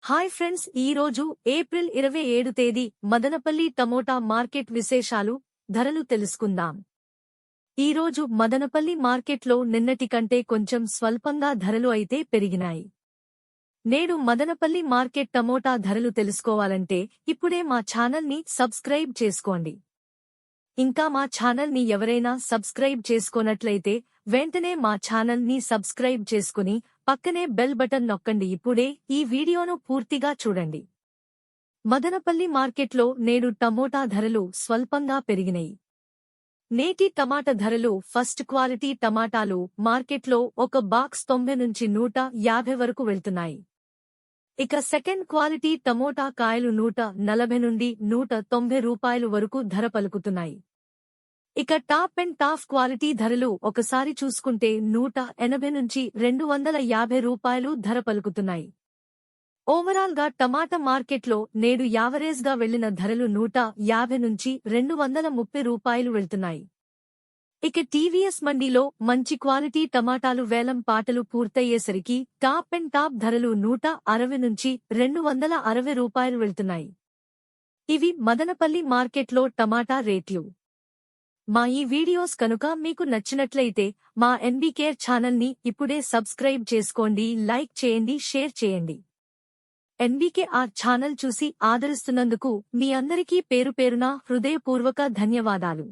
Hi friends, ఈ రోజు April 27 తేదీ మదనపల్లి టమోటా మార్కెట్ విశేషాలు, ధరలు తెలుసుకుందాం. ఈ రోజు మదనపల్లి మార్కెట్లో నిన్నటి కంటే కొంచెం స్వల్పంగా ధరలు అయితే పెరిగినాయి. నేడు మదనపల్లి మార్కెట్ టమోటా ధరలు తెలుసుకోవాలంటే ఇప్పుడే మా ఛానల్ని సబ్స్క్రైబ్ చేసుకోండి. ఇంకా మా ఛానల్ని ఎవరైనా సబ్స్క్రైబ్ చేసుకోనట్లయితే వెంటనే మా ఛానల్ని సబ్స్క్రైబ్ చేసుకుని పక్కనే బెల్ బటన్ నొక్కండి. ఇప్పుడే ఈ వీడియోను పూర్తిగా చూడండి. మదనపల్లి మార్కెట్లో నేడు టమోటా ధరలు స్వల్పంగా పెరిగినాయి. నేటి టమాటా ధరలు ఫస్ట్ క్వాలిటీ టమాటాలు మార్కెట్లో ఒక బాక్స్ 90 నుంచి 150 వరకు వెళ్తున్నాయి. ఇక సెకండ్ క్వాలిటీ టమోటా కాయలు 140 నుండి 190 రూపాయలు వరకు ధర పలుకుతున్నాయి. ఇక టాప్ అండ్ టాప్ క్వాలిటీ ధరలు ఒకసారి చూసుకుంటే 180 నుంచి 250 రూపాయలు ధర పలుకుతున్నాయి. ఓవరాల్ గా టమాటా మార్కెట్లో నేడు యావరేజ్ గా వెళ్లిన ధరలు 150 నుంచి 230 రూపాయలు వెళ్తున్నాయి. ఇక టీవీఎస్ మండీలో మంచి క్వాలిటీ టమాటాలు వేలం పాటలు పూర్తయ్యేసరికి టాప్ అండ్ టాప్ ధరలు 160 నుంచి 260 రూపాయలు వెళ్తున్నాయి. ఇవి మదనపల్లి మార్కెట్లో టమాటా రేట్లు. మా ఈ వీడియోస్ కనుక మీకు నచ్చినట్లయితే మా ఎన్బీకేర్ ఛానల్ని ఇప్పుడే సబ్స్క్రైబ్ చేసుకోండి, లైక్ చేయండి, షేర్ చేయండి. ఎన్బీకేఆర్ ఛానల్ చూసి ఆదరిస్తున్నందుకు మీ అందరికీ పేరుపేరున హృదయపూర్వక ధన్యవాదాలు.